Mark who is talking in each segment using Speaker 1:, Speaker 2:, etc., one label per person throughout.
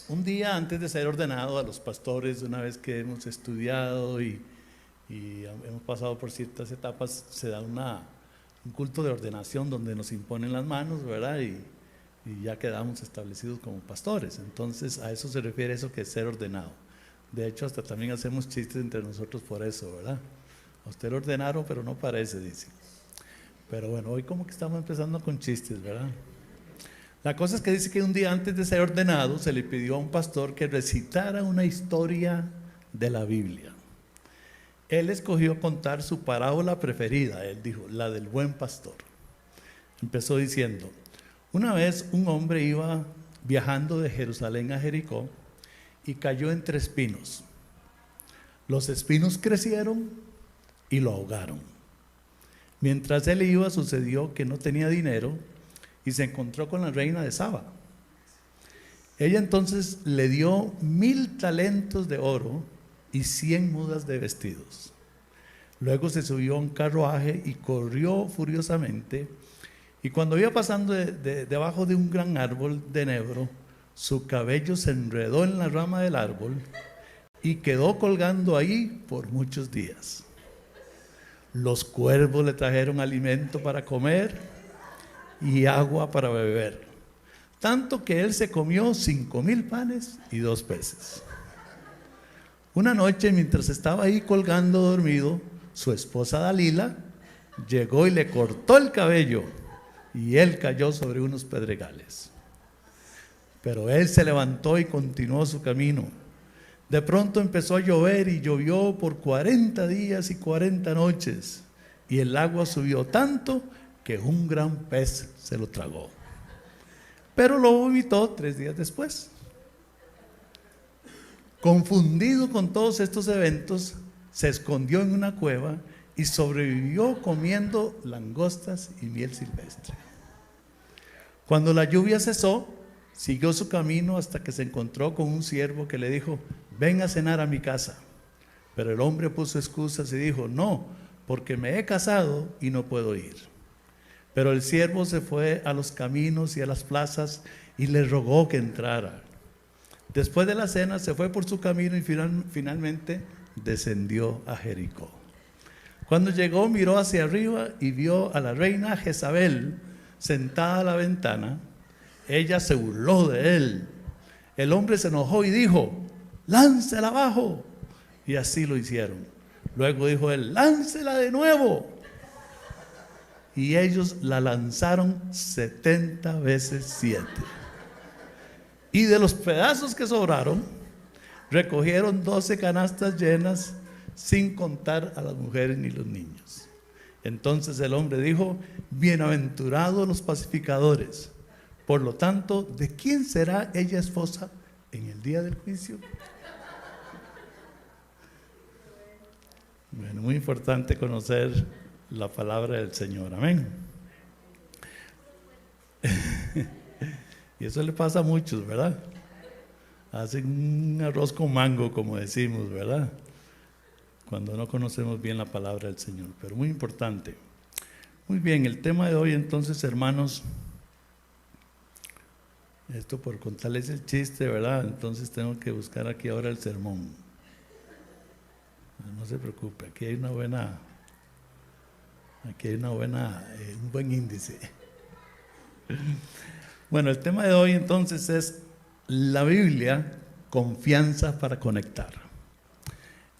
Speaker 1: Un día antes de ser ordenado a los pastores, una vez que hemos estudiado hemos pasado por ciertas etapas, se da un culto de ordenación donde nos imponen las manos, ¿verdad? Y ya quedamos establecidos como pastores. Entonces a eso se refiere eso que es ser ordenado. De hecho, hasta también hacemos chistes entre nosotros por eso, ¿verdad? A usted lo ordenaron, pero no parece, dice. Pero bueno, hoy como que estamos empezando con chistes, ¿verdad? La cosa es que dice que un día antes de ser ordenado se le pidió a un pastor que recitara una historia de la Biblia. Él escogió contar su parábola preferida, él dijo, la del buen pastor. Empezó diciendo: una vez un hombre iba viajando de Jerusalén a Jericó y cayó entre espinos. Los espinos crecieron y lo ahogaron. Mientras él iba, sucedió que no tenía dinero y se encontró con la reina de Saba. Ella entonces le dio 1000 talentos de oro y 100 mudas de vestidos. Luego se subió a un carruaje y corrió furiosamente, y cuando iba pasando debajo de un gran árbol de enebro, su cabello se enredó en la rama del árbol y quedó colgando ahí por muchos días. Los cuervos le trajeron alimento para comer y agua para beber, tanto que él se comió 5000 panes y 2 peces. Una noche, mientras estaba ahí colgando dormido, su esposa Dalila llegó y le cortó el cabello, y él cayó sobre unos pedregales. Pero él se levantó y continuó su camino. De pronto empezó a llover y llovió por 40 días y 40 noches, y el agua subió tanto que un gran pez se lo tragó, pero lo vomitó 3 días después. Confundido con todos estos eventos, se escondió en una cueva y sobrevivió comiendo langostas y miel silvestre. Cuando la lluvia cesó, siguió su camino hasta que se encontró con un siervo que le dijo: ven a cenar a mi casa. Pero el hombre puso excusas y dijo: no, porque me he casado y no puedo ir. Pero el siervo se fue a los caminos y a las plazas y le rogó que entrara. Después de la cena se fue por su camino y finalmente descendió a Jericó. Cuando llegó, miró hacia arriba y vio a la reina Jezabel sentada a la ventana. Ella se burló de él. El hombre se enojó y dijo: láncela abajo. Y así lo hicieron. Luego dijo él: láncela de nuevo. Y ellos la lanzaron 70 veces 7. Y de los pedazos que sobraron, recogieron 12 canastas llenas, sin contar a las mujeres ni los niños. Entonces el hombre dijo: bienaventurados los pacificadores. Por lo tanto, ¿de quién será ella esposa en el día del juicio? Bueno, muy importante conocer la palabra del Señor, amén. Y eso le pasa a muchos, ¿verdad? Hacen un arroz con mango, como decimos, ¿verdad? Cuando no conocemos bien la palabra del Señor, pero muy importante. Muy bien, el tema de hoy entonces, hermanos, esto por contarles el chiste, ¿verdad? Entonces tengo que buscar aquí ahora el sermón. No se preocupe, aquí hay un buen índice. Bueno, el tema de hoy entonces es la Biblia, confianza para conectar.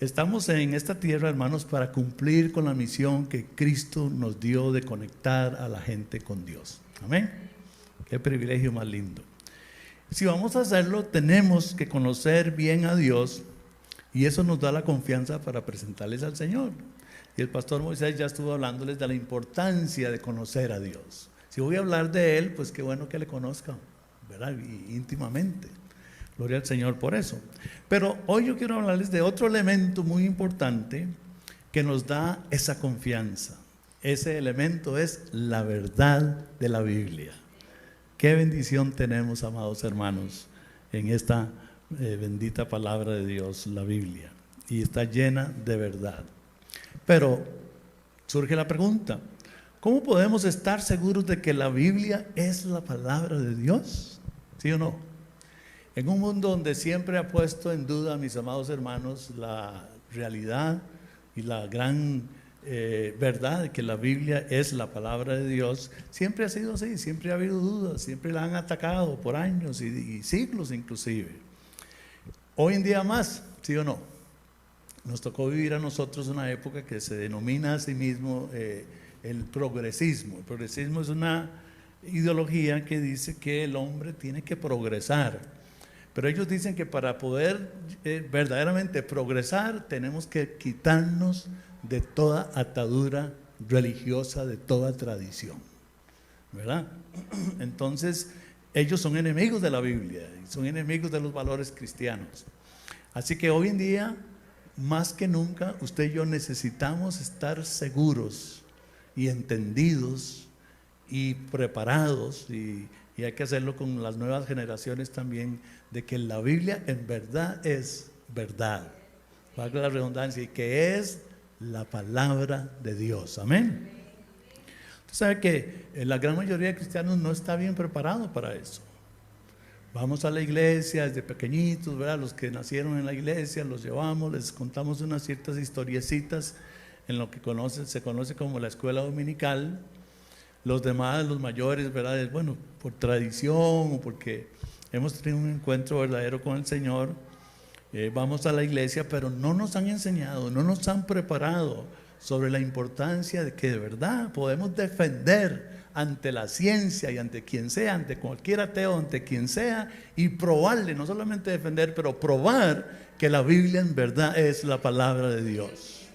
Speaker 1: Estamos en esta tierra, hermanos, para cumplir con la misión que Cristo nos dio de conectar a la gente con Dios. Amén. Qué privilegio más lindo. Si vamos a hacerlo, tenemos que conocer bien a Dios, y eso nos da la confianza para presentarles al Señor. Y el pastor Moisés ya estuvo hablándoles de la importancia de conocer a Dios. Si voy a hablar de Él, pues qué bueno que le conozcan, ¿verdad? Y íntimamente. Gloria al Señor por eso. Pero hoy yo quiero hablarles de otro elemento muy importante que nos da esa confianza. Ese elemento es la verdad de la Biblia. Qué bendición tenemos, amados hermanos, en esta bendita palabra de Dios, la Biblia. Y está llena de verdad. Pero surge la pregunta: ¿cómo podemos estar seguros de que la Biblia es la palabra de Dios? ¿Sí o no? En un mundo donde siempre ha puesto en duda, mis amados hermanos, la realidad y la gran verdad de que la Biblia es la palabra de Dios, siempre ha sido así, siempre ha habido dudas, siempre la han atacado por años y siglos inclusive. Hoy en día más, ¿sí o no? Nos tocó vivir a nosotros una época que se denomina a sí mismo el progresismo. El progresismo es una ideología que dice que el hombre tiene que progresar. Pero ellos dicen que para poder verdaderamente progresar tenemos que quitarnos de toda atadura religiosa, de toda tradición, ¿verdad? Entonces, ellos son enemigos de la Biblia, son enemigos de los valores cristianos. Así que hoy en día, más que nunca, usted y yo necesitamos estar seguros y entendidos y preparados, y hay que hacerlo con las nuevas generaciones también, de que la Biblia en verdad es verdad, valga la redundancia, y que es la palabra de Dios. Amén. Usted sabe que la gran mayoría de cristianos no está bien preparado para eso. Vamos a la iglesia desde pequeñitos, ¿verdad? Los que nacieron en la iglesia los llevamos, les contamos unas ciertas historiecitas en lo que se conoce como la escuela dominical. Los demás, los mayores, ¿verdad? Bueno, por tradición o porque hemos tenido un encuentro verdadero con el Señor, vamos a la iglesia, pero no nos han enseñado, no nos han preparado sobre la importancia de que de verdad podemos defender ante la ciencia y ante quien sea, ante cualquier ateo, ante quien sea, y probarle, no solamente defender, pero probar que la Biblia en verdad es la palabra de Dios.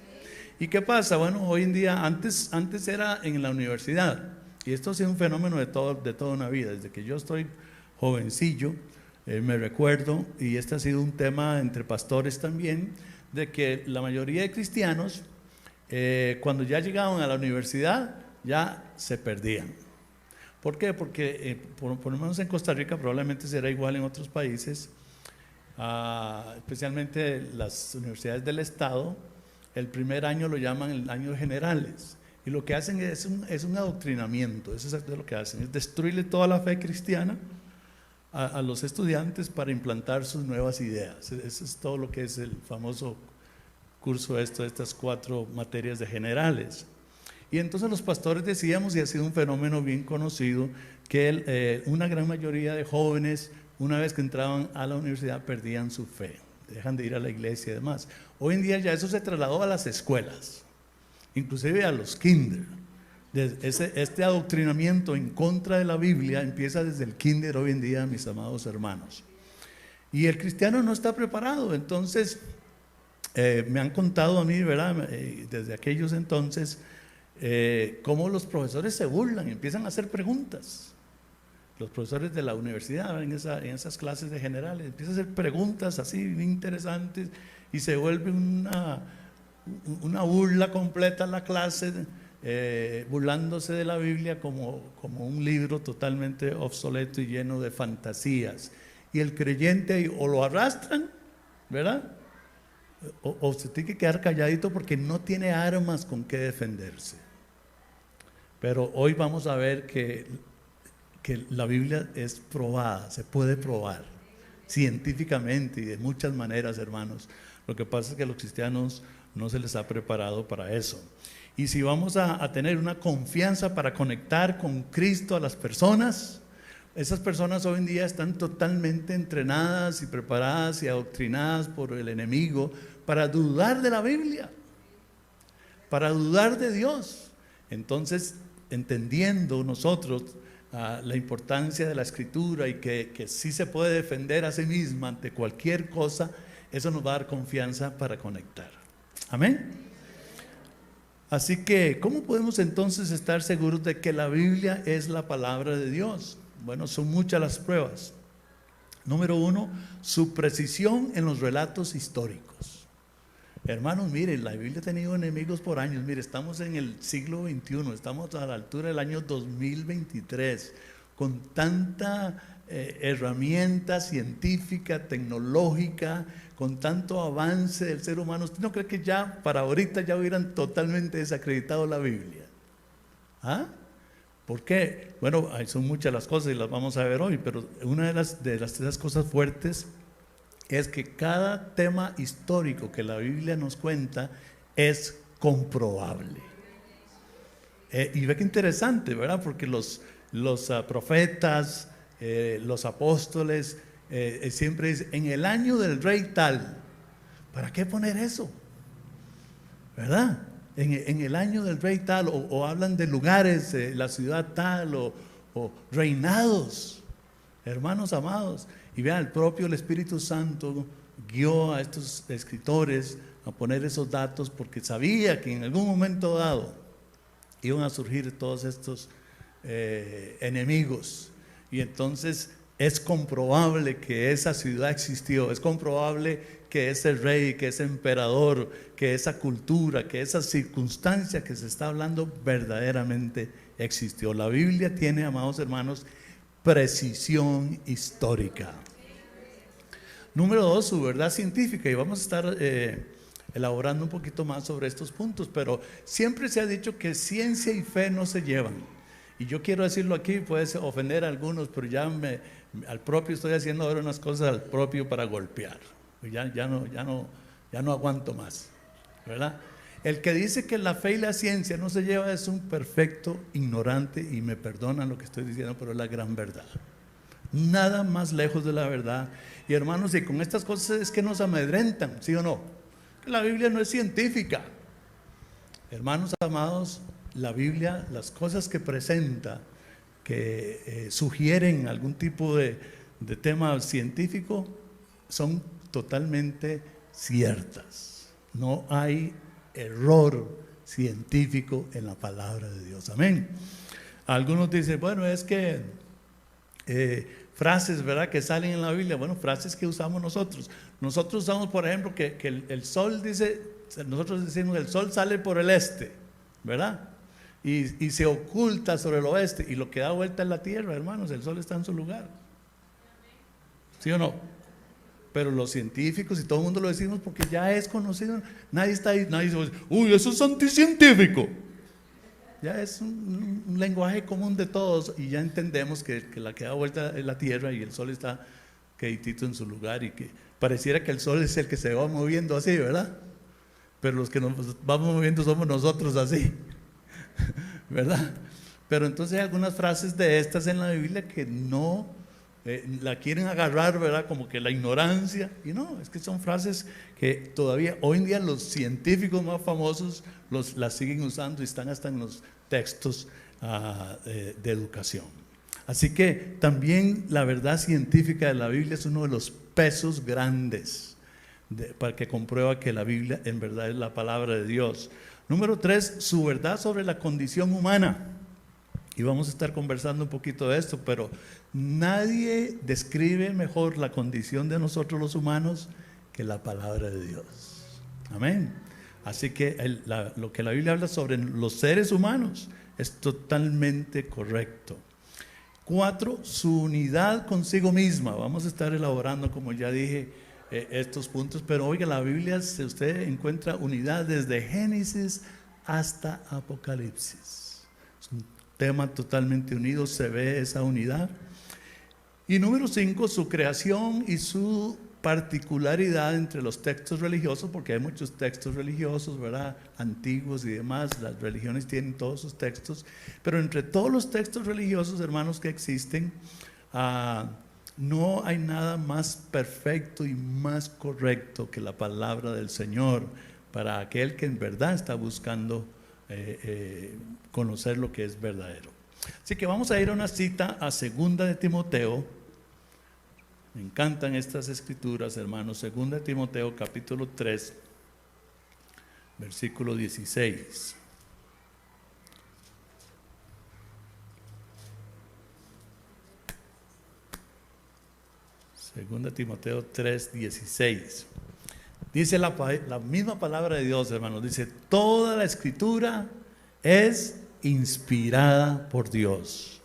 Speaker 1: ¿Y qué pasa? Bueno, hoy en día, antes era en la universidad, y esto ha sido un fenómeno de toda una vida, desde que yo estoy jovencillo, me recuerdo, y este ha sido un tema entre pastores también, de que la mayoría de cristianos, cuando ya llegaban a la universidad, ya se perdían. ¿Por qué? Porque por lo menos en Costa Rica, probablemente será igual en otros países, especialmente las universidades del Estado, el primer año lo llaman el año de generales, y lo que hacen es un adoctrinamiento. Eso es lo que hacen, es destruirle toda la fe cristiana a los estudiantes para implantar sus nuevas ideas. Eso es todo lo que es el famoso curso de estas 4 materias de generales. Y entonces los pastores decíamos, y ha sido un fenómeno bien conocido, que una gran mayoría de jóvenes, una vez que entraban a la universidad, perdían su fe, dejan de ir a la iglesia y demás. Hoy en día ya eso se trasladó a las escuelas, inclusive a los kinder. Este adoctrinamiento en contra de la Biblia empieza desde el kinder hoy en día, mis amados hermanos. Y el cristiano no está preparado. Entonces, me han contado a mí, ¿verdad? Desde aquellos entonces, cómo los profesores se burlan y empiezan a hacer preguntas. Los profesores de la universidad, en esas clases de generales, empiezan a hacer preguntas así interesantes y se vuelve una burla completa en la clase, burlándose de la Biblia como un libro totalmente obsoleto y lleno de fantasías. Y el creyente o lo arrastran, ¿verdad? O se tiene que quedar calladito porque no tiene armas con que defenderse. Pero hoy vamos a ver que la Biblia es probada, se puede probar científicamente y de muchas maneras, hermanos. Lo que pasa es que a los cristianos no se les ha preparado para eso. Y si vamos a tener una confianza para conectar con Cristo a las personas, esas personas hoy en día están totalmente entrenadas y preparadas y adoctrinadas por el enemigo para dudar de la Biblia, para dudar de Dios. Entonces, entendiendo nosotros la importancia de la Escritura y que sí se puede defender a sí misma ante cualquier cosa, eso nos va a dar confianza para conectar. Amén. Así que, ¿cómo podemos entonces estar seguros de que la Biblia es la palabra de Dios? Bueno, son muchas las pruebas. Número 1, su precisión en los relatos históricos. Hermanos, miren, la Biblia ha tenido enemigos por años. Mire, estamos en el siglo XXI, estamos a la altura del año 2023, con tanta herramienta científica, tecnológica, con tanto avance del ser humano. ¿Usted no cree que ya para ahorita ya hubieran totalmente desacreditado la Biblia? ¿Ah? ¿Por qué? Bueno, son muchas las cosas y las vamos a ver hoy, pero una de esas cosas fuertes es que cada tema histórico que la Biblia nos cuenta es comprobable. Y ve que interesante, ¿verdad? Porque los profetas, los apóstoles, siempre dicen, en el año del rey tal. ¿Para qué poner eso? ¿Verdad? En el año del rey tal, o hablan de lugares, la ciudad tal, o reinados, hermanos amados. Y vean, el Espíritu Santo guió a estos escritores a poner esos datos porque sabía que en algún momento dado iban a surgir todos estos enemigos. Y entonces es comprobable que esa ciudad existió, es comprobable que ese rey, que ese emperador, que esa cultura, que esa circunstancia que se está hablando verdaderamente existió. La Biblia tiene, amados hermanos, precisión histórica. Número 2, su verdad científica, y vamos a estar elaborando un poquito más sobre estos puntos, pero siempre se ha dicho que ciencia y fe no se llevan. Y yo quiero decirlo aquí, puede ofender a algunos, pero ya al propio estoy haciendo ahora unas cosas al propio para golpear. Ya no aguanto más, ¿verdad? El que dice que la fe y la ciencia no se llevan es un perfecto ignorante, y me perdonan lo que estoy diciendo, pero es la gran verdad. Nada más lejos de la verdad. Y hermanos, y con estas cosas es que nos amedrentan, ¿sí o no? Que la Biblia no es científica. Hermanos amados, la Biblia, las cosas que presenta, que sugieren algún tipo de tema científico, son totalmente ciertas. No hay error científico en la palabra de Dios. Amén. Algunos dicen, bueno, es que frases, ¿verdad?, que salen en la Biblia. Bueno, frases que usamos nosotros. Nosotros usamos, por ejemplo, que el sol dice, nosotros decimos el sol sale por el este, ¿verdad? Y se oculta sobre el oeste, y lo que da vuelta es la tierra, hermanos. El sol está en su lugar, ¿sí o no? Pero los científicos y todo el mundo lo decimos porque ya es conocido. Nadie está ahí, nadie dice, uy, eso es anticientífico. Ya es un lenguaje común de todos, y ya entendemos que la que da vuelta es la tierra y el sol está queditito en su lugar, y que pareciera que el sol es el que se va moviendo así, ¿verdad? Pero los que nos vamos moviendo somos nosotros así, ¿verdad? Pero entonces hay algunas frases de estas en la Biblia que no la quieren agarrar, ¿verdad?, como que la ignorancia, y no, es que son frases que todavía hoy en día los científicos más famosos las siguen usando, y están hasta en los textos de educación. Así que también la verdad científica de la Biblia es uno de los pesos grandes para que comprueba que la Biblia en verdad es la palabra de Dios. Número 3, su verdad sobre la condición humana. Y vamos a estar conversando un poquito de esto, pero nadie describe mejor la condición de nosotros los humanos que la palabra de Dios. Amén. Así que lo que la Biblia habla sobre los seres humanos es totalmente correcto. 4, su unidad consigo misma. Vamos a estar elaborando, como ya dije, estos puntos, pero oiga, la Biblia, usted encuentra unidad desde Génesis hasta Apocalipsis. Es un tema totalmente unido, se ve esa unidad. Y número 5, su creación y su particularidad entre los textos religiosos, porque hay muchos textos religiosos, ¿verdad?, antiguos y demás. Las religiones tienen todos sus textos, pero entre todos los textos religiosos, hermanos, que existen, no hay nada más perfecto y más correcto que la palabra del Señor para aquel que en verdad está buscando conocer lo que es verdadero. Así que vamos a ir a una cita a 2 de Timoteo. Me encantan estas escrituras, hermanos. 2 de Timoteo capítulo 3, versículo 16. Segunda Timoteo 3, 16. Dice la misma palabra de Dios, hermanos. Dice, toda la escritura es inspirada por Dios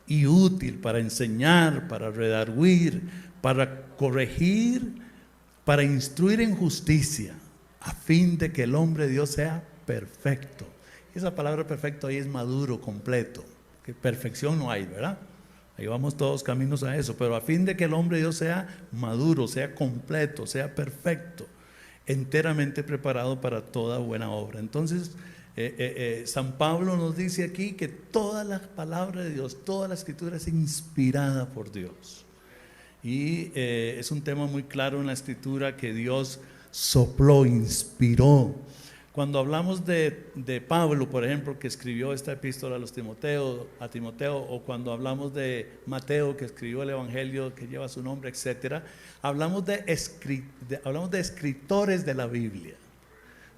Speaker 1: y útil para enseñar, para redarguir, para corregir, para instruir en justicia, a fin de que el hombre de Dios sea perfecto. Esa palabra perfecto ahí es maduro, completo. que perfección no hay, ¿verdad? Ahí vamos todos caminos a eso, pero a fin de que el hombre de Dios sea maduro, sea completo, sea perfecto, enteramente preparado para toda buena obra. Entonces, San Pablo nos dice aquí que toda la palabra de Dios, toda la escritura es inspirada por Dios. Y es un tema muy claro en la escritura que Dios sopló, inspiró. Cuando hablamos de Pablo, por ejemplo, que escribió esta epístola a Timoteo, o cuando hablamos de Mateo, que escribió el evangelio que lleva su nombre, etcétera, hablamos de escritores de la Biblia,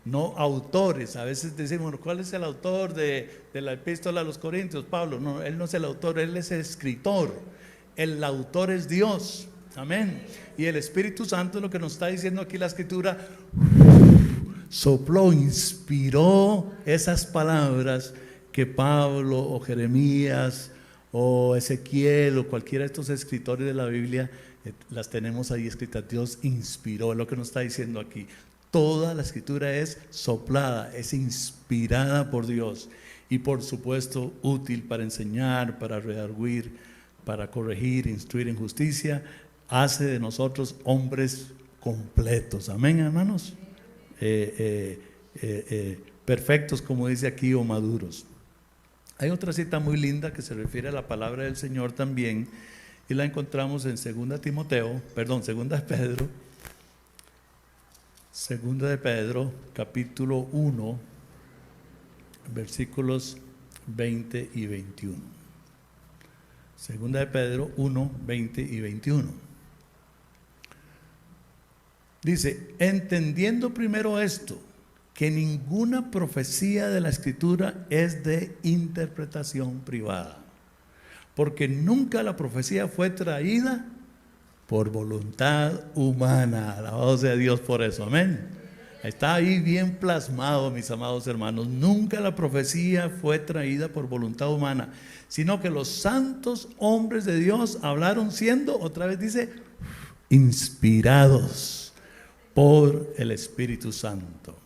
Speaker 1: no autores. A veces decimos, bueno, ¿cuál es el autor de la epístola a los Corintios? Pablo. No, él no es el autor, él es el escritor. El autor es Dios, amén. Y el Espíritu Santo es lo que nos está diciendo aquí la escritura. Sopló, inspiró esas palabras que Pablo o Jeremías o Ezequiel o cualquiera de estos escritores de la Biblia las tenemos ahí escritas. Dios inspiró, es lo que nos está diciendo aquí. Toda la escritura es soplada, es inspirada por Dios y por supuesto útil para enseñar, para redarguir, para corregir, instruir en justicia. Hace de nosotros hombres completos, amén, hermanos. Perfectos, como dice aquí, o maduros. Hay otra cita muy linda que se refiere a la palabra del Señor también, y la encontramos en 2 de Pedro, capítulo 1, versículos 20 y 21. 2 de Pedro 1, 20 y 21. Dice, entendiendo primero esto, que ninguna profecía de la Escritura es de interpretación privada, porque nunca la profecía fue traída por voluntad humana. Alabado sea Dios por eso, amén. Está ahí bien plasmado, mis amados hermanos. Nunca la profecía fue traída por voluntad humana, sino que los santos hombres de Dios hablaron siendo, otra vez dice, inspirados por el Espíritu Santo.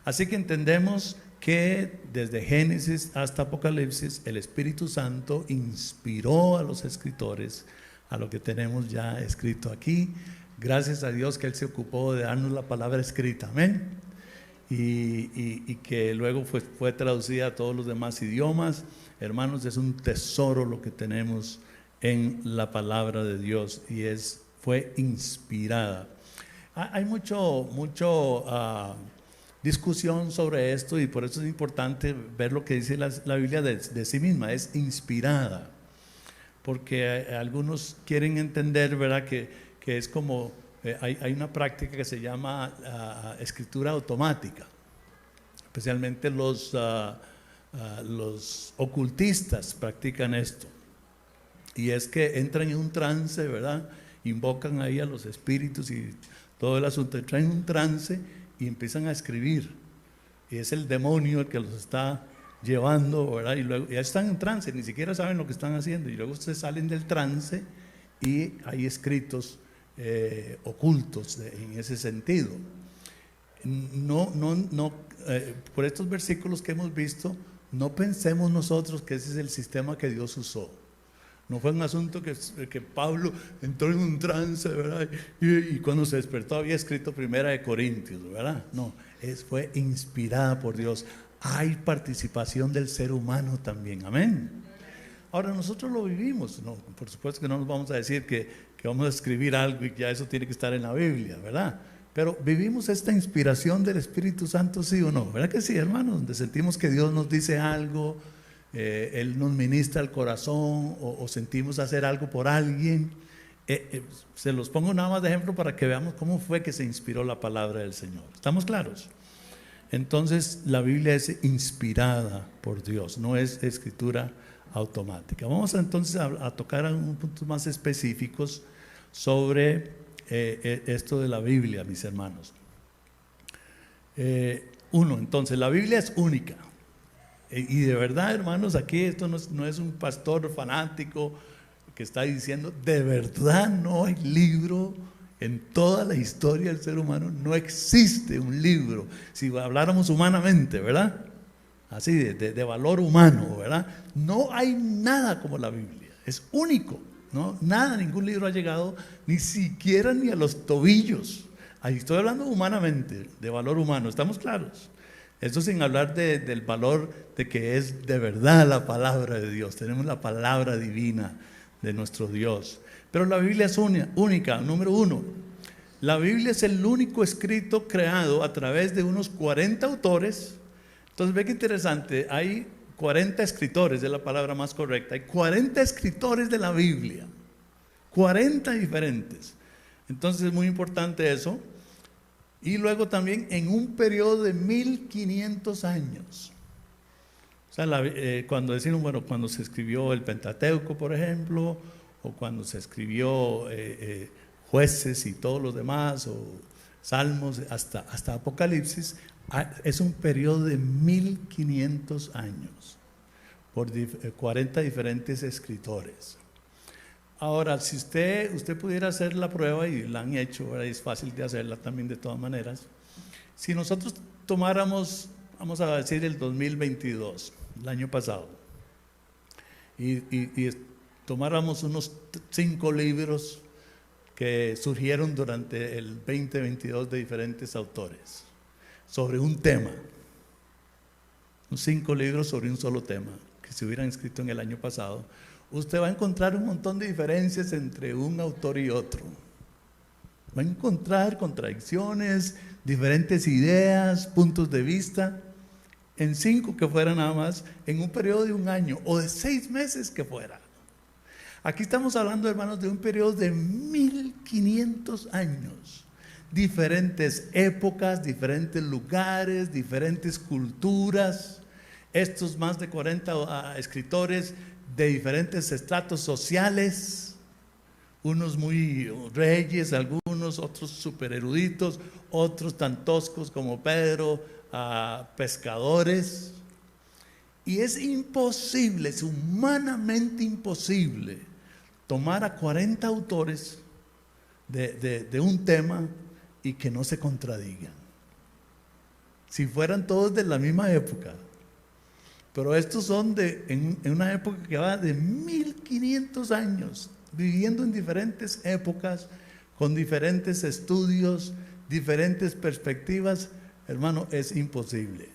Speaker 1: Así que entendemos que desde Génesis hasta Apocalipsis el Espíritu Santo inspiró a los escritores a lo que tenemos ya escrito aquí. Gracias a Dios que Él se ocupó de darnos la palabra escrita, amén. Y que luego fue traducida a todos los demás idiomas. Hermanos, es un tesoro lo que tenemos en la palabra de Dios y fue inspirada. Hay mucho discusión sobre esto y por eso es importante ver lo que dice la Biblia de sí misma. Es inspirada, porque algunos quieren entender, ¿verdad?, que es como hay una práctica que se llama escritura automática, especialmente los ocultistas practican esto, y es que entran en un trance, ¿verdad?, invocan ahí a los espíritus y todo el asunto, entran en un trance y empiezan a escribir, y es el demonio el que los está llevando, ¿verdad? Y luego ya están en trance, ni siquiera saben lo que están haciendo, y luego ustedes salen del trance y hay escritos ocultos en ese sentido. Por estos versículos que hemos visto, no pensemos nosotros que ese es el sistema que Dios usó. No fue un asunto que Pablo entró en un trance, ¿verdad? Y cuando se despertó había escrito 1 Corintios, ¿verdad? No, fue inspirada por Dios. Hay participación del ser humano también, amén. Ahora nosotros lo vivimos, no, por supuesto que no nos vamos a decir que vamos a escribir algo y ya eso tiene que estar en la Biblia, ¿verdad? Pero vivimos esta inspiración del Espíritu Santo, ¿sí o no? ¿Verdad que sí, hermanos? Donde sentimos que Dios nos dice algo, Él nos ministra el corazón o sentimos hacer algo por alguien. Se los pongo nada más de ejemplo para que veamos cómo fue que se inspiró la palabra del Señor. ¿Estamos claros? Entonces la Biblia es inspirada por Dios, no es escritura automática. Vamos entonces a tocar algunos puntos más específicos sobre esto de la Biblia, mis hermanos. Entonces la Biblia es única. Y de verdad, hermanos, aquí esto no es un pastor fanático que está diciendo, de verdad no hay libro en toda la historia del ser humano, no existe un libro, si habláramos humanamente, ¿verdad? así de valor humano, ¿verdad? No hay nada como la Biblia, es único, ¿no? Nada, ningún libro ha llegado ni siquiera ni a los tobillos. Ahí estoy hablando humanamente, de valor humano, ¿estamos claros? Esto sin hablar del valor de que es de verdad la palabra de Dios. Tenemos la palabra divina de nuestro Dios. Pero la Biblia es única, número uno. La Biblia es el único escrito creado a través de unos 40 autores. Entonces ve que interesante, hay 40 escritores, es la palabra más correcta. Hay 40 escritores de la Biblia, 40 diferentes. Entonces es muy importante eso. Y luego también en un periodo de 1500 años. O sea, cuando decimos, bueno, cuando se escribió el Pentateuco, por ejemplo, o cuando se escribió Jueces y todos los demás, o Salmos, hasta Apocalipsis, es un periodo de 1500 años, por 40 diferentes escritores. Ahora, si usted pudiera hacer la prueba, y la han hecho, ahora es fácil de hacerla también de todas maneras. Si nosotros tomáramos, vamos a decir, el 2022, el año pasado, y tomáramos unos 5 libros que surgieron durante el 2022 de diferentes autores, sobre un tema, 5 libros sobre un solo tema, que se hubieran escrito en el año pasado, usted va a encontrar un montón de diferencias entre un autor y otro. Va a encontrar contradicciones, diferentes ideas, puntos de vista, en 5 que fuera nada más, en un periodo de un año o de 6 meses que fuera. Aquí estamos hablando, hermanos, de un periodo de 1500 años. Diferentes épocas, diferentes lugares, diferentes culturas. Estos más de 40 escritores de diferentes estratos sociales, unos muy reyes, algunos, otros super eruditos, otros tan toscos como Pedro, pescadores. Y es imposible, es humanamente imposible tomar a 40 autores de un tema y que no se contradigan. Si fueran todos de la misma época. Pero estos son en una época que va de 1500 años, viviendo en diferentes épocas, con diferentes estudios, diferentes perspectivas. Hermano, es imposible.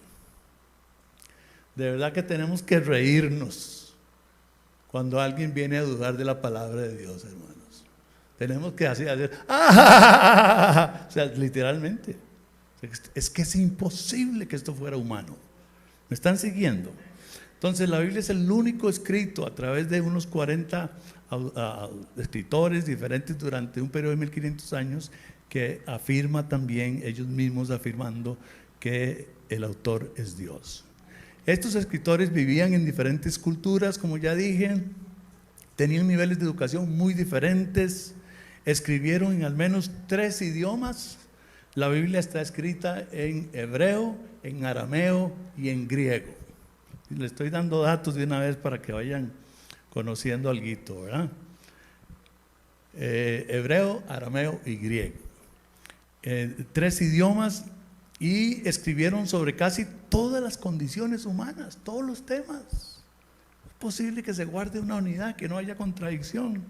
Speaker 1: De verdad que tenemos que reírnos cuando alguien viene a dudar de la palabra de Dios, hermanos. Tenemos que hacer ¡ah! O sea, literalmente. Es que es imposible que esto fuera humano. ¿Me están siguiendo? Entonces la Biblia es el único escrito a través de unos 40 escritores diferentes durante un periodo de 1500 años que afirma también, ellos mismos afirmando que el autor es Dios. Estos escritores vivían en diferentes culturas, como ya dije, tenían niveles de educación muy diferentes, escribieron en al menos 3 idiomas. La Biblia está escrita en hebreo, en arameo y en griego. Le estoy dando datos de una vez para que vayan conociendo algo, ¿verdad? Hebreo, arameo y griego. 3 idiomas, y escribieron sobre casi todas las condiciones humanas, todos los temas. Es posible que se guarde una unidad, que no haya contradicción.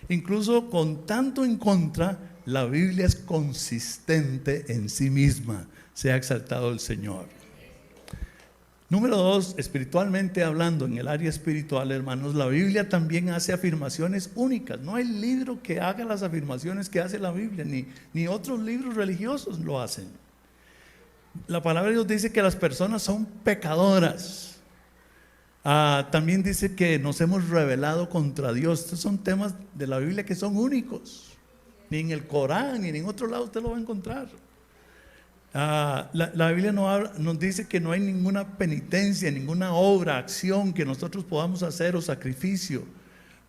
Speaker 1: Incluso con tanto en contra, la Biblia es consistente en sí misma. Sea exaltado el Señor. Número 2, espiritualmente hablando, en el área espiritual, hermanos, la Biblia también hace afirmaciones únicas. No hay libro que haga las afirmaciones que hace la Biblia, ni otros libros religiosos lo hacen. La palabra de Dios dice que las personas son pecadoras. También dice que nos hemos rebelado contra Dios. Estos son temas de la Biblia que son únicos. Ni en el Corán, ni en otro lado usted lo va a encontrar. La Biblia nos dice que no hay ninguna penitencia, ninguna obra, acción que nosotros podamos hacer o sacrificio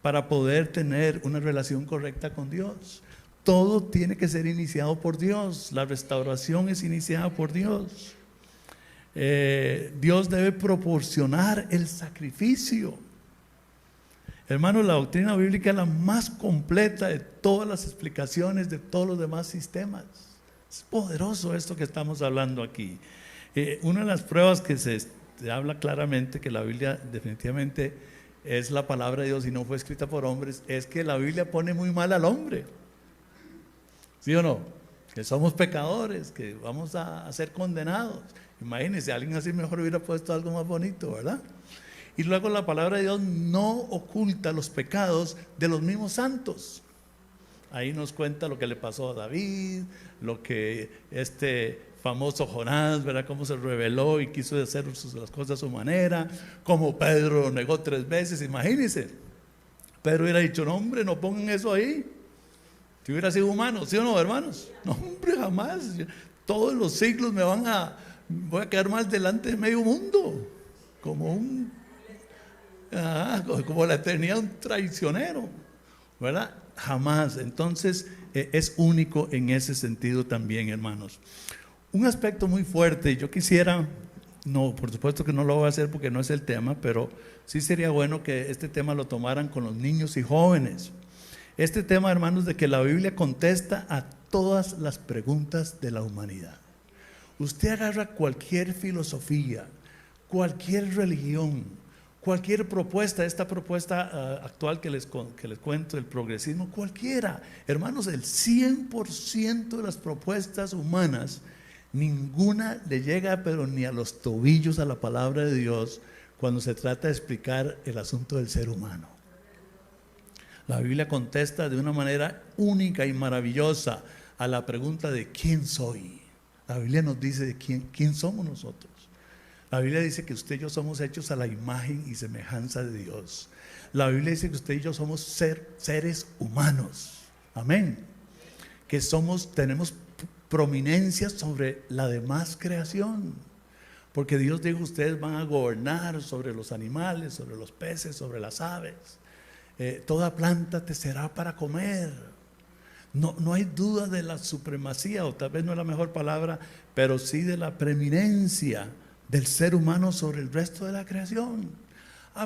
Speaker 1: para poder tener una relación correcta con Dios. Todo tiene que ser iniciado por Dios. La restauración es iniciada por Dios. Dios debe proporcionar el sacrificio. Hermanos, la doctrina bíblica es la más completa de todas las explicaciones de todos los demás sistemas. Es poderoso esto que estamos hablando aquí. Una de las pruebas que se te habla claramente que la Biblia definitivamente es la palabra de Dios y no fue escrita por hombres, es que la Biblia pone muy mal al hombre. ¿Sí o no? Que somos pecadores, que vamos a ser condenados. Imagínense, alguien así mejor hubiera puesto algo más bonito, ¿verdad? Y luego la palabra de Dios no oculta los pecados de los mismos santos. Ahí nos cuenta lo que le pasó a David, lo que este famoso Jonás, ¿verdad? Cómo se rebeló y quiso hacer las cosas a su manera, como Pedro lo negó 3 veces, imagínense. Pedro hubiera dicho, no hombre, no pongan eso ahí. Si hubiera sido humano, ¿sí o no, hermanos? No hombre, jamás. Todos los siglos voy a quedar mal delante de medio mundo, como la eternidad de un traicionero, ¿verdad? Jamás. Entonces es único en ese sentido también, hermanos. Un aspecto muy fuerte, yo quisiera, no, por supuesto que no lo voy a hacer porque no es el tema, pero sí sería bueno que este tema lo tomaran con los niños y jóvenes. Este tema, hermanos, de que la Biblia contesta a todas las preguntas de la humanidad. Usted agarra cualquier filosofía, cualquier religión, cualquier propuesta, esta propuesta actual que les cuento, el progresismo, cualquiera. Hermanos, el 100% de las propuestas humanas, ninguna le llega pero ni a los tobillos a la palabra de Dios cuando se trata de explicar el asunto del ser humano. La Biblia contesta de una manera única y maravillosa a la pregunta de ¿quién soy? La Biblia nos dice de quién somos nosotros. La Biblia dice que usted y yo somos hechos a la imagen y semejanza de Dios. La Biblia dice que usted y yo somos seres humanos. Amén. Que tenemos prominencia sobre la demás creación. Porque Dios dijo, ustedes van a gobernar sobre los animales, sobre los peces, sobre las aves. Toda planta te será para comer. No hay duda de la supremacía, o tal vez no es la mejor palabra, pero sí de la preeminencia del ser humano sobre el resto de la creación.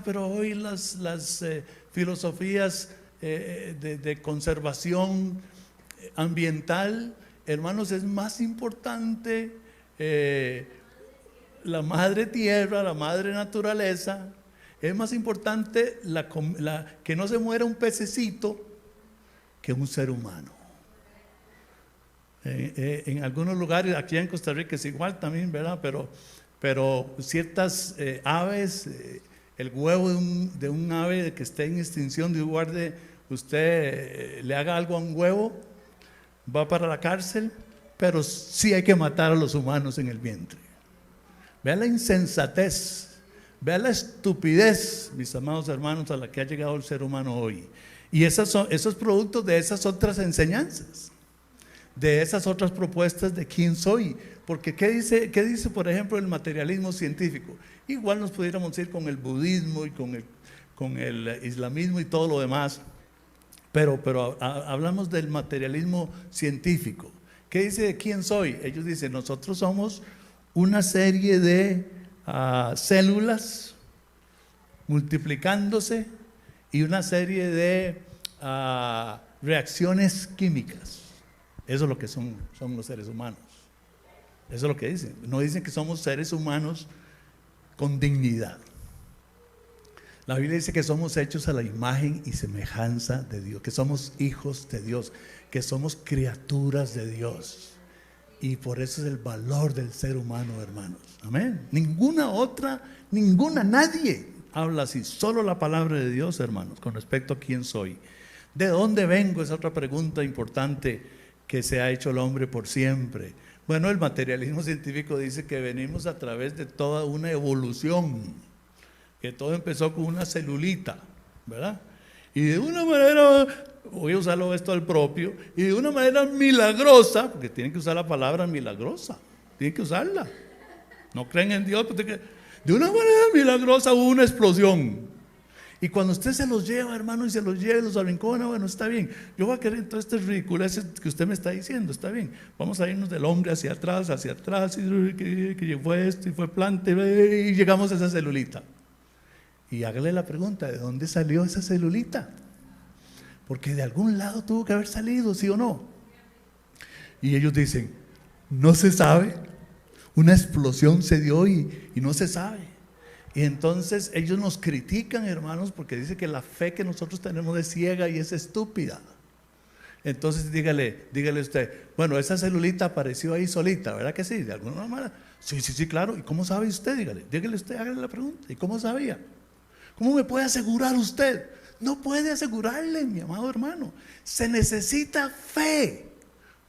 Speaker 1: Pero hoy las filosofías de conservación ambiental, hermanos, es más importante la madre tierra, la madre naturaleza. Es más importante que no se muera un pececito que un ser humano. En algunos lugares, aquí en Costa Rica es igual también, ¿verdad? Pero ciertas aves, el huevo de un ave que esté en extinción, de lugar de usted le haga algo a un huevo, va para la cárcel, pero sí hay que matar a los humanos en el vientre. Vea la insensatez. Vea la estupidez, mis amados hermanos, a la que ha llegado el ser humano hoy. Y esos productos de esas otras enseñanzas, de esas otras propuestas de quién soy. Porque ¿qué dice, por ejemplo, el materialismo científico? Igual nos pudiéramos ir con el budismo y con el islamismo y todo lo demás. Pero hablamos del materialismo científico. ¿Qué dice de quién soy? Ellos dicen, nosotros somos una serie de células multiplicándose y una serie de reacciones químicas. Eso es lo que son los seres humanos. Eso es lo que dicen. No dicen que somos seres humanos con dignidad. La Biblia dice que somos hechos a la imagen y semejanza de Dios, que somos hijos de Dios, que somos criaturas de Dios. Y por eso es el valor del ser humano, hermanos. Amén. Nadie habla así. Solo la palabra de Dios, hermanos, con respecto a quién soy. ¿De dónde vengo? Es otra pregunta importante que se ha hecho el hombre por siempre. Bueno, el materialismo científico dice que venimos a través de toda una evolución, que todo empezó con una celulita, ¿verdad? Y de una manera, voy a usarlo esto al propio, y de una manera milagrosa, porque tienen que usar la palabra milagrosa, tienen que usarla. No creen en Dios, porque de una manera milagrosa hubo una explosión. Y cuando usted se los lleva, hermano, y se los lleva y los arrincona, bueno, está bien. Yo voy a querer todas estas ridiculeces que usted me está diciendo, está bien. Vamos a irnos del hombre hacia atrás, y que fue esto, y fue planta, y llegamos a esa celulita. Y hágale la pregunta, ¿de dónde salió esa celulita? Porque de algún lado tuvo que haber salido, ¿sí o no? Y ellos dicen, no se sabe. Una explosión se dio y no se sabe. Y entonces ellos nos critican, hermanos, porque dice que la fe que nosotros tenemos es ciega y es estúpida. Entonces dígale usted, bueno, esa celulita apareció ahí solita, ¿verdad que sí? De alguna manera. Sí, claro. ¿Y cómo sabe usted? Dígale usted, hágale la pregunta. ¿Y cómo sabía? ¿Cómo me puede asegurar usted? No puede asegurarle, mi amado hermano. Se necesita fe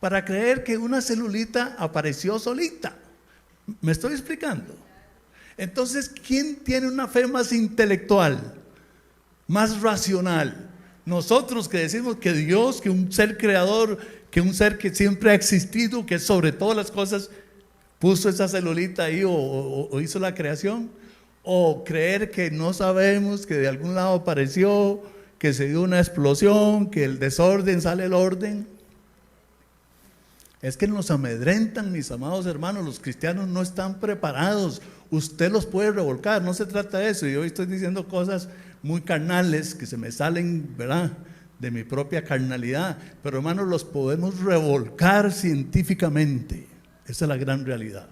Speaker 1: para creer que una celulita apareció solita. ¿Me estoy explicando? Entonces, ¿quién tiene una fe más intelectual, más racional? Nosotros que decimos que Dios, que un ser creador, que un ser que siempre ha existido, que sobre todas las cosas puso esa celulita ahí o hizo la creación, o creer que no sabemos, que de algún lado apareció, que se dio una explosión, que el desorden sale el orden. Es que nos amedrentan, mis amados hermanos. Los cristianos no están preparados. Usted los puede revolcar, no se trata de eso. Y hoy estoy diciendo cosas muy carnales que se me salen, ¿verdad?, de mi propia carnalidad. Pero hermanos, los podemos revolcar científicamente. Esa es la gran realidad.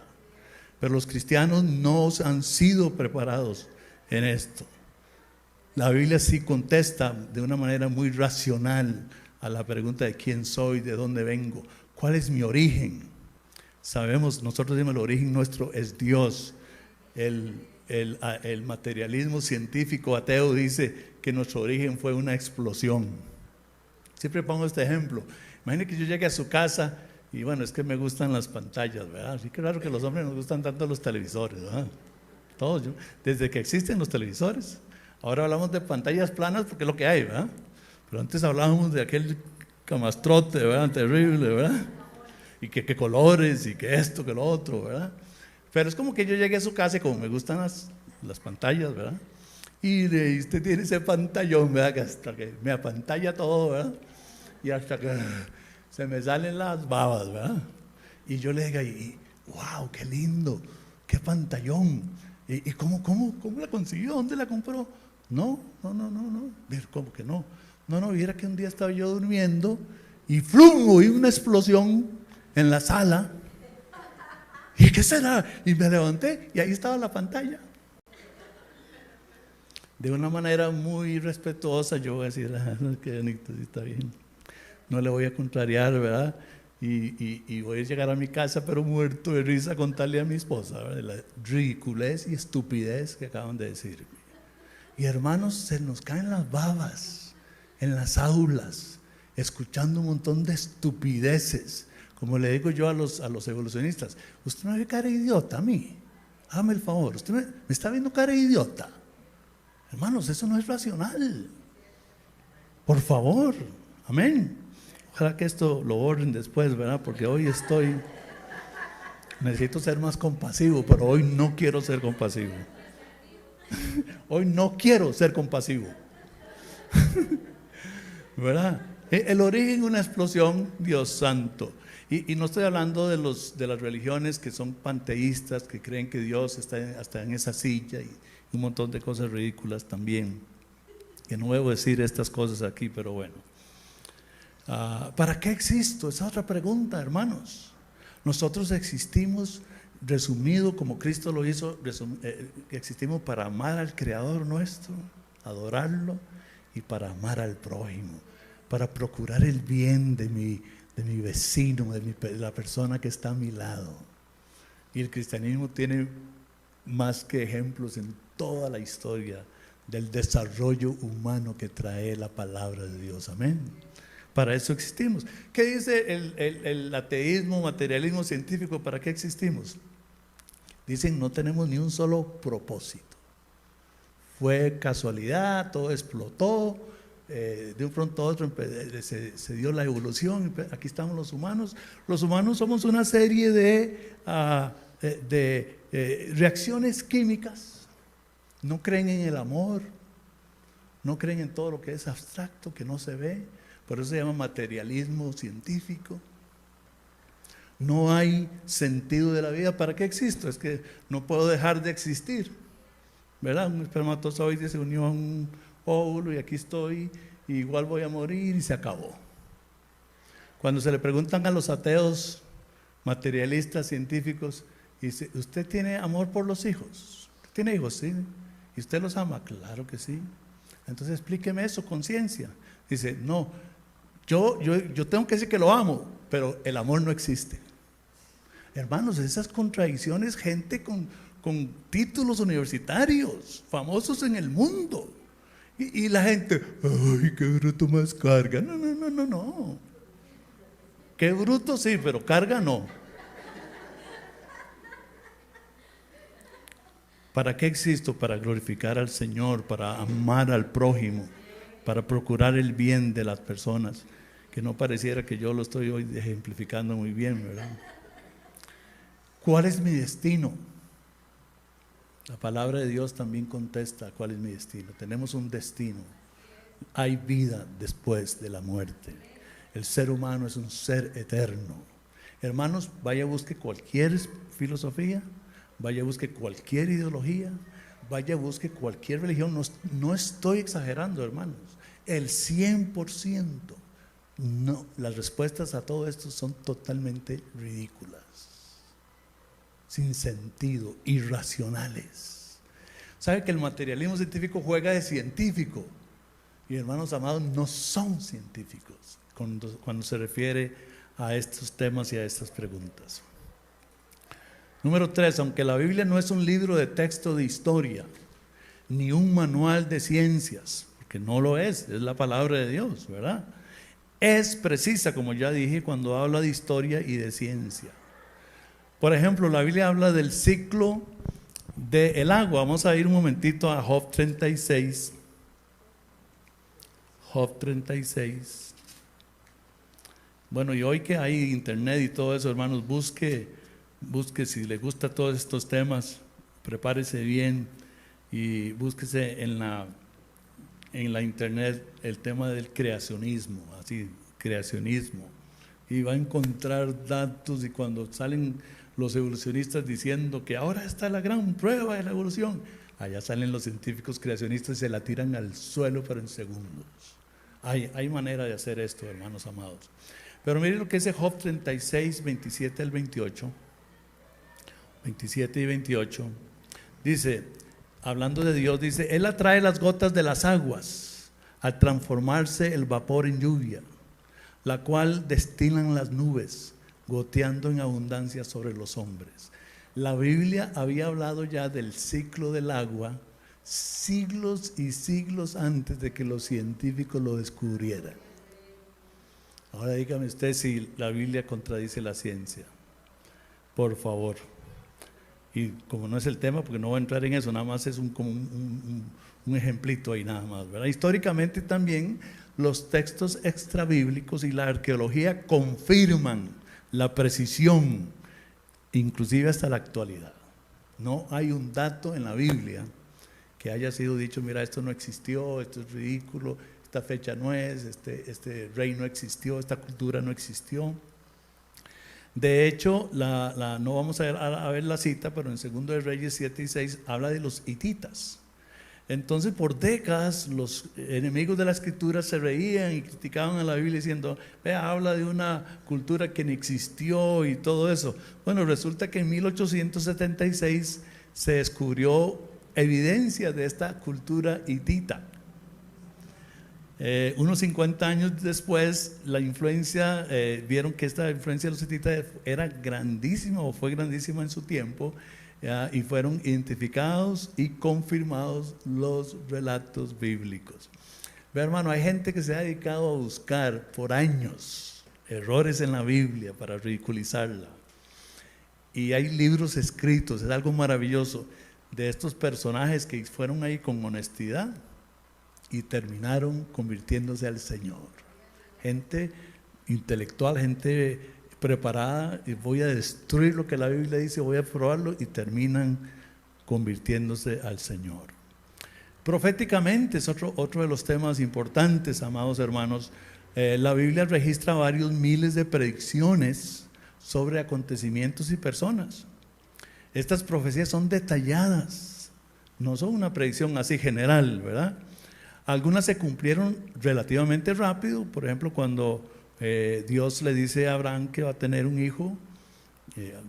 Speaker 1: Pero los cristianos no han sido preparados en esto. La Biblia sí contesta de una manera muy racional a la pregunta de quién soy, de dónde vengo, cuál es mi origen. Sabemos, nosotros decimos, el origen nuestro es Dios. El materialismo científico ateo dice que nuestro origen fue una explosión. Siempre pongo este ejemplo. Imagine que yo llegue a su casa y bueno, es que me gustan las pantallas, ¿verdad? Así que raro que los hombres nos gustan tanto los televisores, ¿verdad? Todos, desde que existen los televisores. Ahora hablamos de pantallas planas porque es lo que hay, ¿verdad? Pero antes hablábamos de aquel camastrote, ¿verdad? Terrible, ¿verdad? Y que colores y que esto, que lo otro, ¿verdad? Pero es como que yo llegué a su casa y como me gustan las pantallas, ¿verdad? Y usted tiene ese pantallón, ¿verdad? Que hasta que me apantalla todo, ¿verdad? Y hasta que se me salen las babas, ¿verdad? Y yo le digo, wow, qué lindo, qué pantallón. ¿Y cómo la consiguió? ¿Dónde la compró? No. ¿Cómo que no? No, viera que un día estaba yo durmiendo y ¡flum! Oí una explosión en la sala. ¿Y qué será? Y me levanté y ahí estaba la pantalla. De una manera muy respetuosa yo voy a decir, qué bonito, sí está bien. No le voy a contrariar, ¿verdad? Y voy a llegar a mi casa, pero muerto de risa, a contarle a mi esposa, ¿verdad?, la ridiculez y estupidez que acaban de decir. Y hermanos, se nos caen las babas en las aulas, escuchando un montón de estupideces. Como le digo yo a los evolucionistas, usted me ve cara de idiota a mí. Hágame el favor, usted me está viendo cara de idiota. Hermanos, eso no es racional. Por favor, amén. Ojalá que esto lo borren después, ¿verdad? Porque hoy necesito ser más compasivo, pero hoy no quiero ser compasivo. Hoy no quiero ser compasivo. ¿Verdad? El origen de una explosión, Dios santo. Y no estoy hablando de las religiones que son panteístas, que creen que Dios está hasta en esa silla y un montón de cosas ridículas también. Que no debo decir estas cosas aquí, pero bueno. ¿Para qué existo? Esa es otra pregunta, hermanos. Nosotros existimos, resumido como Cristo lo hizo, existimos para amar al Creador nuestro, adorarlo, y para amar al prójimo, para procurar el bien de mi vecino, de la persona que está a mi lado. Y el cristianismo tiene más que ejemplos en toda la historia del desarrollo humano que trae la palabra de Dios. Amén. Para eso existimos. ¿Qué dice el ateísmo, materialismo científico? ¿Para qué existimos? Dicen, no tenemos ni un solo propósito. Fue casualidad, todo explotó, de un pronto a otro se dio la evolución, aquí estamos los humanos. Los humanos somos una serie de reacciones químicas. No creen en el amor, no creen en todo lo que es abstracto, que no se ve. Por eso se llama materialismo científico. No hay sentido de la vida. ¿Para qué existo? Es que no puedo dejar de existir, ¿verdad? Un espermatozoide se unió a un óvulo y aquí estoy, y igual voy a morir y se acabó. Cuando se le preguntan a los ateos, materialistas, científicos, dice, ¿usted tiene amor por los hijos? ¿Tiene hijos? Sí. ¿Y usted los ama? Claro que sí. Entonces explíqueme eso con ciencia. Dice, no, yo tengo que decir que lo amo, pero el amor no existe. Hermanos, esas contradicciones, gente con títulos universitarios, famosos en el mundo. Y la gente, ay, qué bruto más carga. No. Qué bruto sí, pero carga no. ¿Para qué existo? Para glorificar al Señor, para amar al prójimo, para procurar el bien de las personas. Que no pareciera que yo lo estoy hoy ejemplificando muy bien, ¿verdad? ¿Cuál es mi destino? La palabra de Dios también contesta cuál es mi destino. Tenemos un destino. Hay vida después de la muerte. El ser humano es un ser eterno. Hermanos, vaya, busque cualquier filosofía, vaya, busque cualquier ideología, vaya, busque cualquier religión. No estoy exagerando, hermanos. El 100%. No, las respuestas a todo esto son totalmente ridículas, sin sentido, irracionales. ¿Sabe que el materialismo científico juega de científico? Y hermanos amados, no son científicos cuando se refiere a estos temas y a estas preguntas. Número 3, aunque la Biblia no es un libro de texto de historia, ni un manual de ciencias, porque no lo es la palabra de Dios, ¿verdad? Es precisa, como ya dije, cuando habla de historia y de ciencia. Por ejemplo, la Biblia habla del ciclo del agua. Vamos a ir un momentito a Job 36. Job 36. Bueno, y hoy que hay internet y todo eso, hermanos, busque si le gusta todos estos temas, prepárese bien y búsquese en la internet el tema del creacionismo, así, creacionismo. Y va a encontrar datos, y cuando salen los evolucionistas diciendo que ahora está la gran prueba de la evolución, allá salen los científicos creacionistas y se la tiran al suelo, pero en segundos. Hay manera de hacer esto, hermanos amados. Pero miren lo que dice Job 36, 27 al 28. 27 y 28. Dice, hablando de Dios, dice, Él atrae las gotas de las aguas al transformarse el vapor en lluvia, la cual destilan las nubes, goteando en abundancia sobre los hombres. La Biblia había hablado ya del ciclo del agua siglos y siglos antes de que los científicos lo descubrieran. Ahora dígame usted si la Biblia contradice la ciencia, por favor. Y como no es el tema, porque no voy a entrar en eso, nada más es como un ejemplito ahí nada más, ¿verdad? Históricamente también los textos extrabíblicos y la arqueología confirman la precisión, inclusive hasta la actualidad. No hay un dato en la Biblia que haya sido dicho, mira, esto no existió, esto es ridículo, esta fecha no es, este rey no existió, esta cultura no existió. De hecho, no vamos a ver la cita, pero en 2 de Reyes 7 y 6 habla de los hititas. Entonces, por décadas, los enemigos de la escritura se reían y criticaban a la Biblia diciendo, vea, habla de una cultura que ni existió y todo eso. Bueno, resulta que en 1876 se descubrió evidencia de esta cultura hitita. Unos 50 años después, la influencia, vieron que esta influencia de los hititas era grandísima o fue grandísima en su tiempo, y fueron identificados y confirmados los relatos bíblicos. Ve, hermano, hay gente que se ha dedicado a buscar por años errores en la Biblia para ridiculizarla. Y hay libros escritos, es algo maravilloso, de estos personajes que fueron ahí con honestidad y terminaron convirtiéndose al Señor. Gente intelectual, gente preparada, y voy a destruir lo que la Biblia dice, voy a probarlo, y terminan convirtiéndose al Señor. Proféticamente es otro de los temas importantes, amados hermanos. La Biblia registra varios miles de predicciones sobre acontecimientos y personas. Estas profecías son detalladas, no son una predicción así general, ¿verdad? Algunas se cumplieron relativamente rápido. Por ejemplo, cuando Dios le dice a Abraham que va a tener un hijo,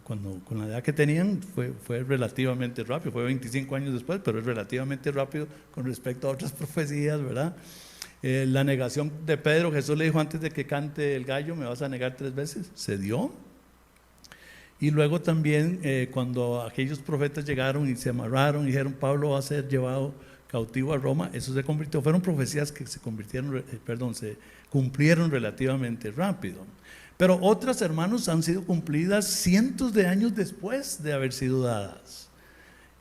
Speaker 1: con la edad que tenían fue relativamente rápido, fue 25 años después, pero es relativamente rápido con respecto a otras profecías, ¿verdad? La negación de Pedro, Jesús le dijo antes de que cante el gallo, me vas a negar 3 veces, se dio. Y luego también cuando aquellos profetas llegaron y se amarraron y dijeron Pablo va a ser llevado cautivo a Roma, eso se convirtió, fueron profecías que se cumplieron relativamente rápido. Pero otras, hermanos, han sido cumplidas cientos de años después de haber sido dadas.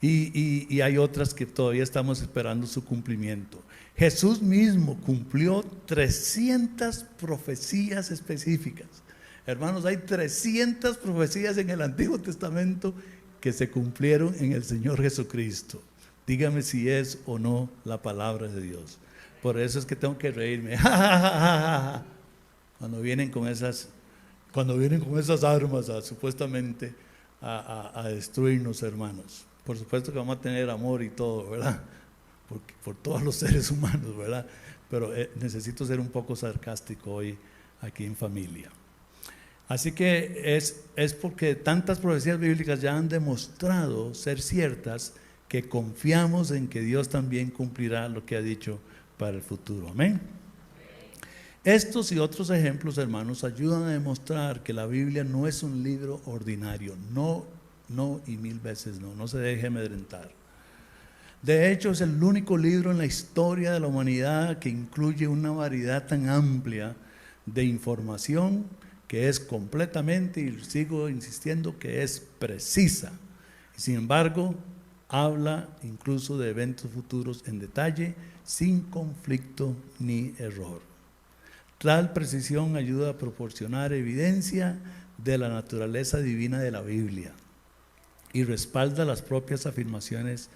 Speaker 1: Y hay otras que todavía estamos esperando su cumplimiento. Jesús mismo cumplió 300 profecías específicas. Hermanos, hay 300 profecías en el Antiguo Testamento que se cumplieron en el Señor Jesucristo. Dígame si es o no la palabra de Dios. Por eso es que tengo que reírme. Cuando vienen con esas armas supuestamente a destruirnos, hermanos. Por supuesto que vamos a tener amor y todo, ¿verdad? Por todos los seres humanos, ¿verdad? Pero necesito ser un poco sarcástico hoy aquí en familia. Así que es porque tantas profecías bíblicas ya han demostrado ser ciertas que confiamos en que Dios también cumplirá lo que ha dicho para el futuro. Amén. Estos y otros ejemplos, hermanos, ayudan a demostrar que la Biblia no es un libro ordinario. No y 1000 veces no se deje amedrentar. De hecho, es el único libro en la historia de la humanidad que incluye una variedad tan amplia de información que es completamente, y sigo insistiendo, que es precisa. Sin embargo, habla incluso de eventos futuros en detalle, sin conflicto ni error. Tal precisión ayuda a proporcionar evidencia de la naturaleza divina de la Biblia y respalda las propias afirmaciones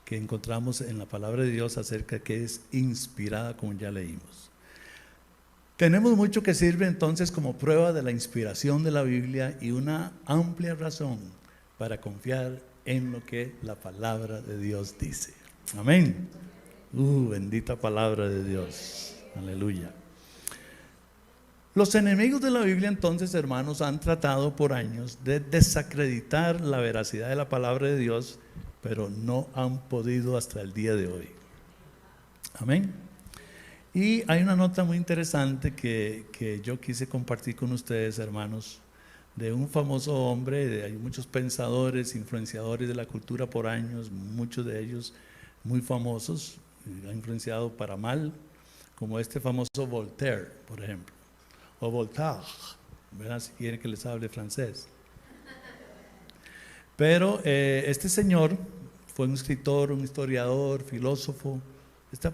Speaker 1: que encontramos en la palabra de Dios acerca de que es inspirada, como ya leímos. Tenemos mucho que sirve entonces como prueba de la inspiración de la Biblia y una amplia razón para confiar en lo que la palabra de Dios dice. Amén. Bendita palabra de Dios. Aleluya. Los enemigos de la Biblia entonces, hermanos, han tratado por años de desacreditar la veracidad de la palabra de Dios, pero no han podido hasta el día de hoy. Amén. Y hay una nota muy interesante que yo quise compartir con ustedes, hermanos, de un famoso hombre. Hay muchos pensadores, influenciadores de la cultura por años, muchos de ellos muy famosos, han influenciado para mal, como este famoso Voltaire, por ejemplo, o Voltaire, ¿verdad? Si quieren que les hable francés. Pero este señor fue un escritor, un historiador, filósofo. Este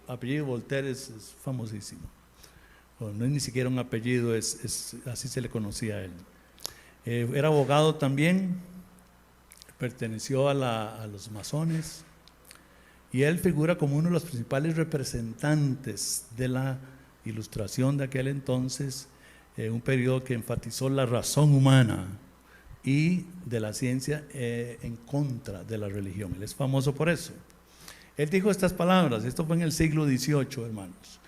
Speaker 1: apellido Voltaire es famosísimo. No es ni siquiera un apellido, así se le conocía a él. Era abogado también, perteneció a los masones, y él figura como uno de los principales representantes de la Ilustración de aquel entonces, un periodo que enfatizó la razón humana y de la ciencia en contra de la religión. Él es famoso por eso. Él dijo estas palabras, esto fue en el siglo XVIII, hermanos.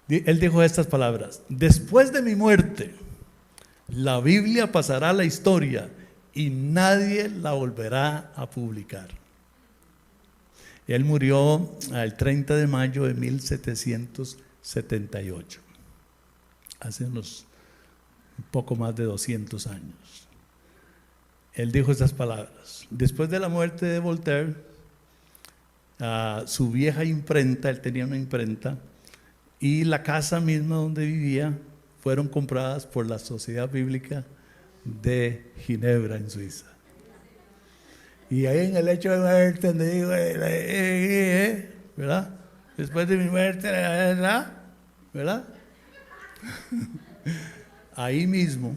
Speaker 1: Él dijo estas palabras: después de mi muerte, la Biblia pasará a la historia y nadie la volverá a publicar. Él murió el 30 de mayo de 1778, hace un poco más de 200 años. Él dijo estas palabras. Después de la muerte de Voltaire, su vieja imprenta, él tenía una imprenta, y la casa misma donde vivía fueron compradas por la Sociedad Bíblica de Ginebra, en Suiza. Y ahí en el hecho de muerte, donde digo, ¿verdad? Después de mi muerte, ¿verdad? Ahí mismo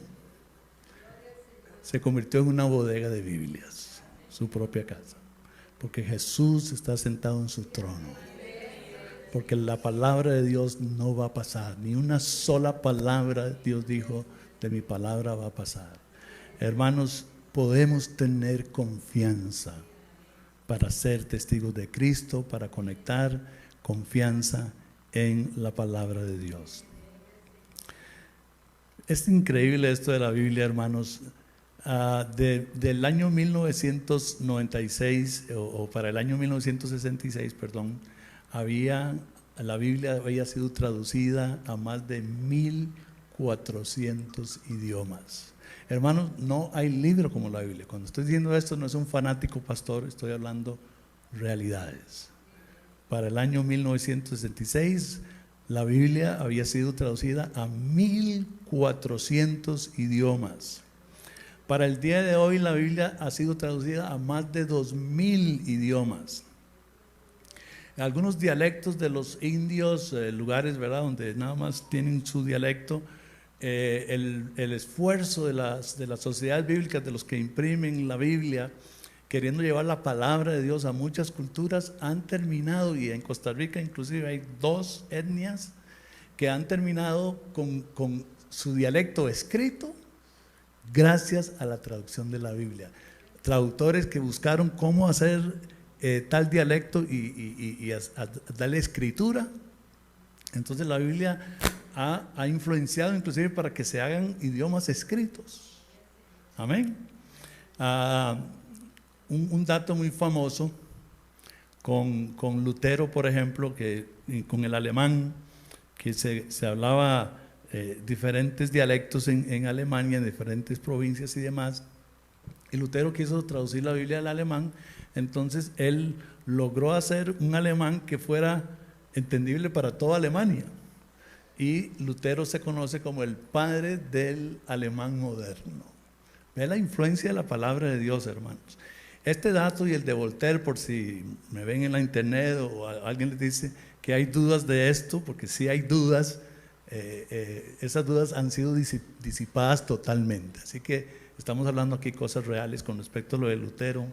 Speaker 1: se convirtió en una bodega de Biblias, su propia casa, porque Jesús está sentado en su trono, porque la palabra de Dios no va a pasar, ni una sola palabra, Dios dijo, de mi palabra va a pasar. Hermanos, podemos tener confianza para ser testigos de Cristo, para conectar confianza en la palabra de Dios. Es increíble esto de la Biblia, hermanos. Del año 1996 o para el año 1966, perdón, la Biblia había sido traducida a más de 1400 idiomas. Hermanos, no hay libro como la Biblia. Cuando estoy diciendo esto, no es un fanático pastor, estoy hablando realidades. Para el año 1966, la Biblia había sido traducida a 1400 idiomas. Para el día de hoy, la Biblia ha sido traducida a más de 2000 idiomas. Algunos dialectos de los indios, lugares, ¿verdad?, donde nada más tienen su dialecto, el esfuerzo de las sociedades bíblicas, de los que imprimen la Biblia, queriendo llevar la palabra de Dios a muchas culturas, han terminado, y en Costa Rica inclusive hay 2 etnias que han terminado con su dialecto escrito gracias a la traducción de la Biblia. Traductores que buscaron cómo hacer tal dialecto y darle escritura. Entonces la Biblia ha influenciado inclusive para que se hagan idiomas escritos. Amén. Un dato muy famoso con Lutero, por ejemplo, con el alemán, que se hablaba diferentes dialectos en Alemania, en diferentes provincias y demás, y Lutero quiso traducir la Biblia al alemán. Entonces él logró hacer un alemán que fuera entendible para toda Alemania, y Lutero se conoce como el padre del alemán moderno. Ve la influencia de la palabra de Dios, hermanos. Este dato y el de Voltaire, por si me ven en la internet o alguien les dice que hay dudas de esto, porque sí hay dudas, esas dudas han sido disipadas totalmente. Así que estamos hablando aquí cosas reales con respecto a lo de Lutero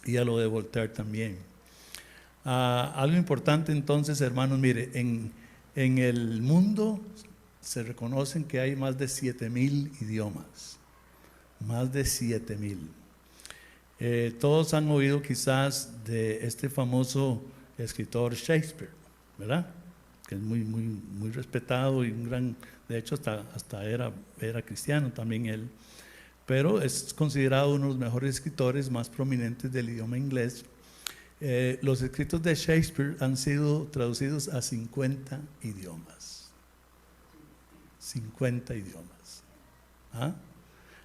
Speaker 1: y a lo de Voltaire también. Algo importante entonces, hermanos, mire, en el mundo se reconocen que hay más de 7000 idiomas, más de 7000. Todos han oído quizás de este famoso escritor Shakespeare, ¿verdad?, que es muy respetado y un gran, de hecho hasta era cristiano también él, pero es considerado uno de los mejores escritores más prominentes del idioma inglés. Los escritos de Shakespeare han sido traducidos a 50 idiomas. 50 idiomas.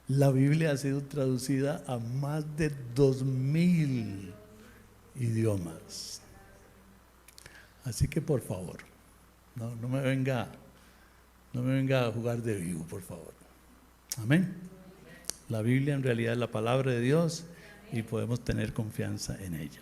Speaker 1: La Biblia ha sido traducida a más de 2000 idiomas. Así que por favor, no me venga a jugar de vivo, por favor. Amén. La Biblia en realidad es la palabra de Dios y podemos tener confianza en ella.